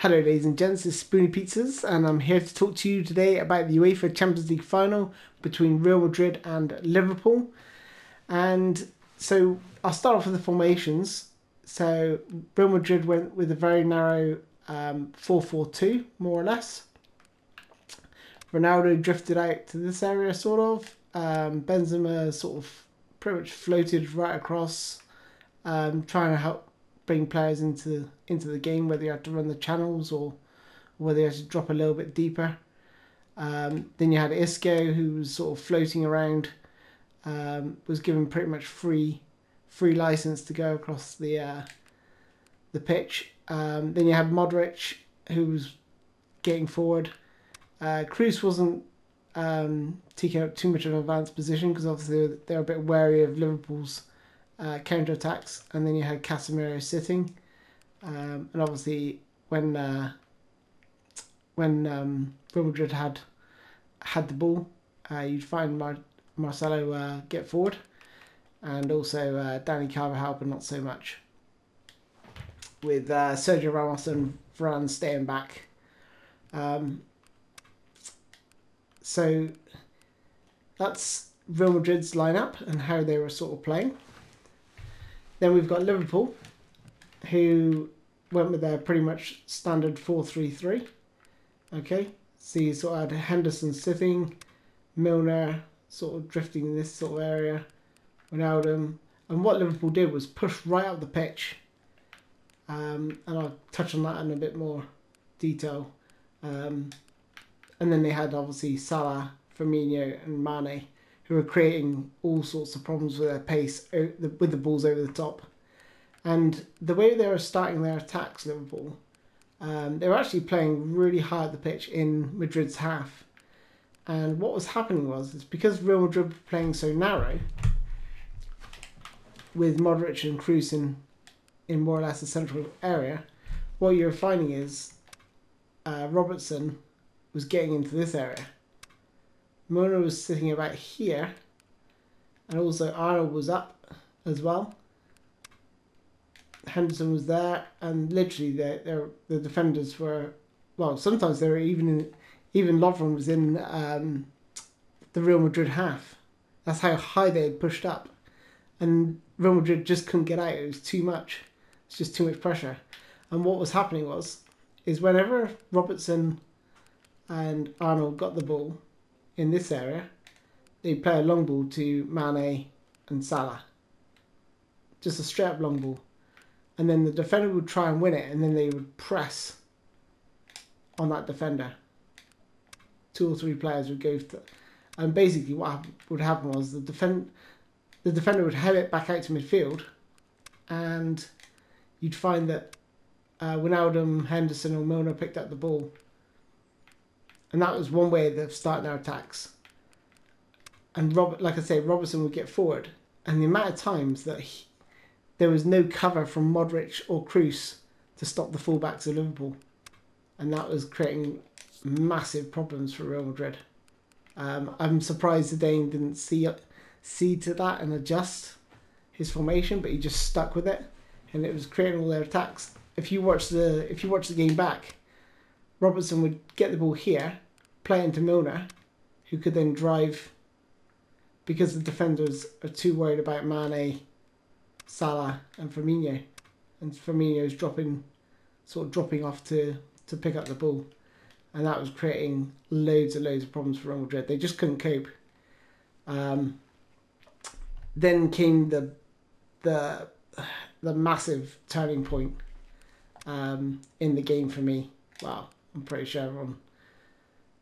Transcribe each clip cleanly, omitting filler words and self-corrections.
Hello ladies and gents, it's Spoony Pizzas and I'm here to talk to you today about the UEFA Champions League final between Real Madrid and Liverpool. And so I'll start off with the formations. So Real Madrid went with a very narrow 4-4-2, more or less. Ronaldo drifted out to this area sort of. Benzema sort of pretty much floated right across, trying to help bring players into the game, whether you had to run the channels or whether you had to drop a little bit deeper. Then you had Isco, who was sort of floating around, was given pretty much free license to go across the pitch. Then you had Modric, who was getting forward. Kroos wasn't taking up too much of an advanced position because obviously they're a bit wary of Liverpool's counter-attacks. And then you had Casemiro sitting, and obviously when Real Madrid had the ball, you'd find Marcelo get forward, and also Dani Carvajal, but not so much, with Sergio Ramos and Varane staying back. So that's Real Madrid's lineup and how they were sort of playing. Then we've got Liverpool, who went with their pretty much standard 4-3-3. Okay, so you sort of had Henderson sitting, Milner sort of drifting in this sort of area, Ronaldo. And what Liverpool did was push right up the pitch. And I'll touch on that in a bit more detail. And then they had obviously Salah, Firmino and Mane, who were creating all sorts of problems with their pace, with the balls over the top. And the way they were starting their attacks, Liverpool, they were actually playing really high at the pitch in Madrid's half. And what was happening was, it's because Real Madrid were playing so narrow, with Modric and Kroos in more or less the central area, what you were finding is Robertson was getting into this area. Milner was sitting about here, and also Arnold was up as well. Henderson was there, and literally the defenders were, well, sometimes they were even Lovren was in the Real Madrid half. That's how high they had pushed up, and Real Madrid just couldn't get out. It was too much. It's just too much pressure. And what was happening is whenever Robertson and Arnold got the ball in this area, they'd play a long ball to Mane and Salah. Just a straight up long ball. And then the defender would try and win it, and then they would press on that defender. 2 or 3 players would go for, and basically what would happen was the defender would head it back out to midfield, and you'd find that Wijnaldum, Henderson or Milner picked up the ball. And that was one way of starting their attacks. And like I say, Robertson would get forward, and the amount of times that there was no cover from Modric or Kroos to stop the fullbacks of Liverpool, and that was creating massive problems for Real Madrid. I'm surprised the Dane didn't see to that and adjust his formation, but he just stuck with it, and it was creating all their attacks. If you watch the game back, Robertson would get the ball here, play into Milner, who could then drive, because the defenders are too worried about Mane, Salah and Firmino. And Firmino's dropping off to pick up the ball. And that was creating loads of problems for Real Madrid. They just couldn't cope. Then came the massive turning point in the game for me. Well, I'm pretty sure everyone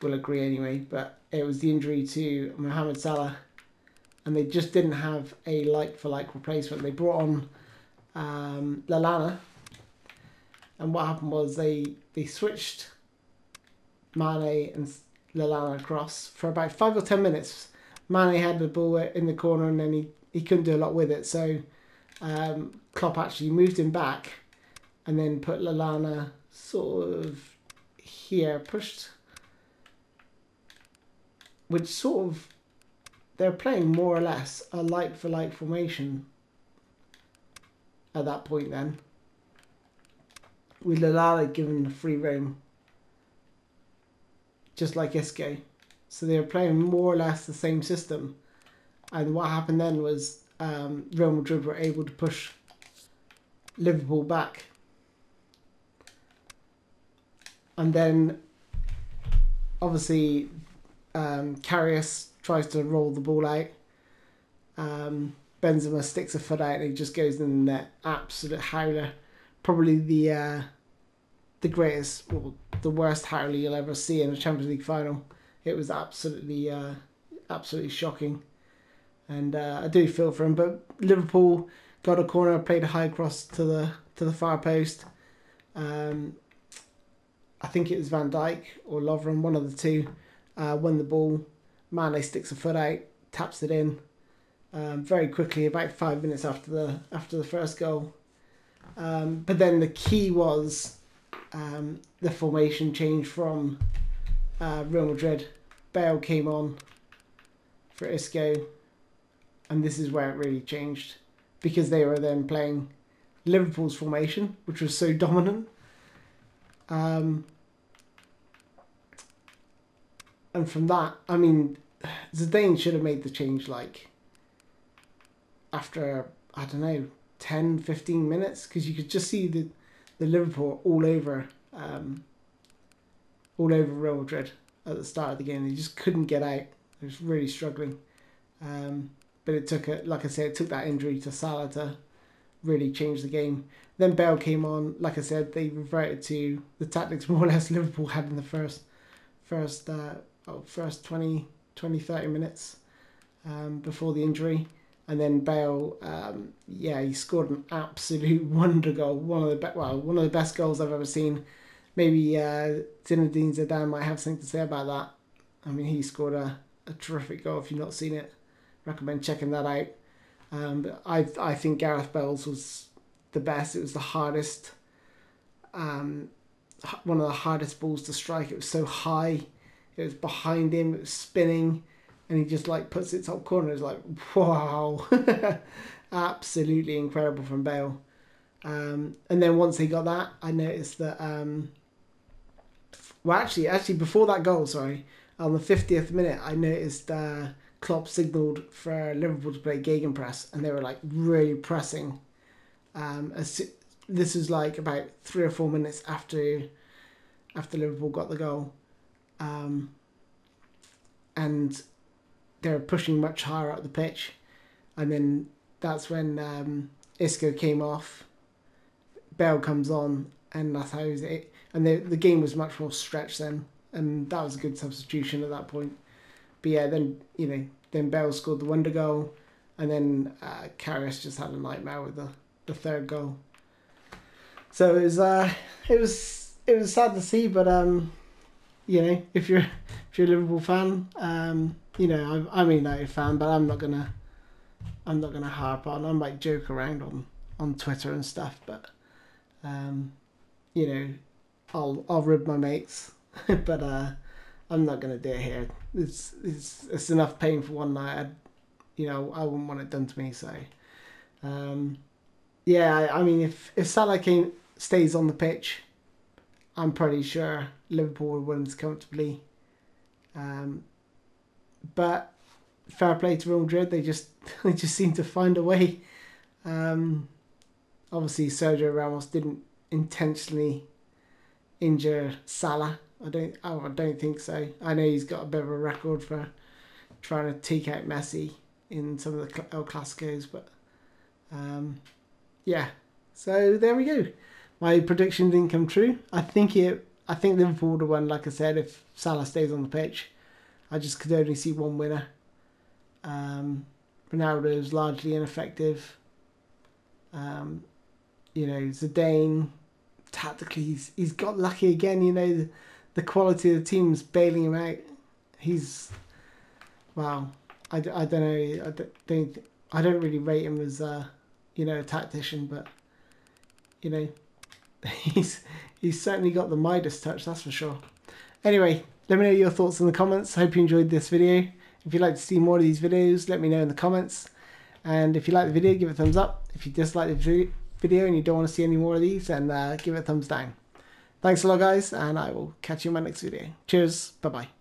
will agree anyway, but it was the injury to Mohamed Salah, and they just didn't have a like-for-like replacement. They brought on Lallana, and what happened was they switched Mane and Lallana across for about 5 or 10 minutes. Mane had the ball in the corner, and then he couldn't do a lot with it, so Klopp actually moved him back and then put Lallana sort of here, pushed, which sort of, they're playing more or less a like-for-like formation at that point then. with Lallana given the free roam, just like Isco. So they were playing more or less the same system. And what happened then was Real Madrid were able to push Liverpool back. And then, obviously, Karius tries to roll the ball out. Benzema sticks a foot out and he just goes in the net. Absolute howler. Probably the greatest, well, the worst howler you'll ever see in a Champions League final. It was absolutely shocking. And I do feel for him. But Liverpool got a corner, played a high cross to the far post. I think it was Van Dijk or Lovren, one of the two, won the ball. Mane sticks a foot out, taps it in very quickly, about 5 minutes after the first goal. But then the key was the formation change from Real Madrid. Bale came on for Isco, and this is where it really changed, because they were then playing Liverpool's formation, which was so dominant. And from that, I mean, Zidane should have made the change like after, I don't know, 10, 15 minutes, because you could just see the Liverpool all over Real Madrid at the start of the game. They just couldn't get out. They was really struggling. But it took, like I said, it took that injury to Salah to really change the game. Then Bale came on. Like I said, they reverted to the tactics more or less Liverpool had in the first 20, 30 minutes before the injury. And then Bale, he scored an absolute wonder goal. One of the best goals I've ever seen. Maybe Zinedine Zidane might have something to say about that. I mean, he scored a terrific goal. If you've not seen it, recommend checking that out. But I think Gareth Bale's was the best. It was the hardest, one of the hardest balls to strike. It was so high. It was behind him. It was spinning, and he just like puts it top corner. It's like, wow, absolutely incredible from Bale. And then once he got that, I noticed that. Actually, before that goal, on the 50th minute, I noticed Klopp signalled for Liverpool to play gegenpress, and they were like really pressing. This was like about 3 or 4 minutes after Liverpool got the goal, and they were pushing much higher up the pitch, and then that's when Isco came off, Bale comes on, and that's how it. And the game was much more stretched then, and that was a good substitution at that point. But yeah, then Bale scored the wonder goal, and then Karius just had a nightmare with the third goal. So it was sad to see, but if you're a Liverpool fan, I'm a United fan, but I'm not gonna harp on. I might joke around on Twitter and stuff, but I'll rib my mates, but I'm not gonna do it here. It's enough pain for one night. I wouldn't want it done to me. So, if Salah stays on the pitch, I'm pretty sure Liverpool will win comfortably. But fair play to Real Madrid. They just seem to find a way. Obviously, Sergio Ramos didn't intentionally injure Salah. I don't think so. I know he's got a bit of a record for trying to take out Messi in some of the El Clasicos, but so there we go. My prediction didn't come true. I think Liverpool would have won, like I said, if Salah stays on the pitch. I just could only see one winner. Ronaldo is largely ineffective. Zidane, tactically, he's got lucky again. The quality of the team's bailing him out. I don't know. I don't really rate him as a tactician, but he's certainly got the Midas touch, that's for sure. Anyway, let me know your thoughts in the comments. Hope you enjoyed this video. If you'd like to see more of these videos, let me know in the comments. And if you like the video, give it a thumbs up. If you dislike the video and you don't want to see any more of these, then give it a thumbs down. Thanks a lot, guys, and I will catch you in my next video. Cheers. Bye-bye.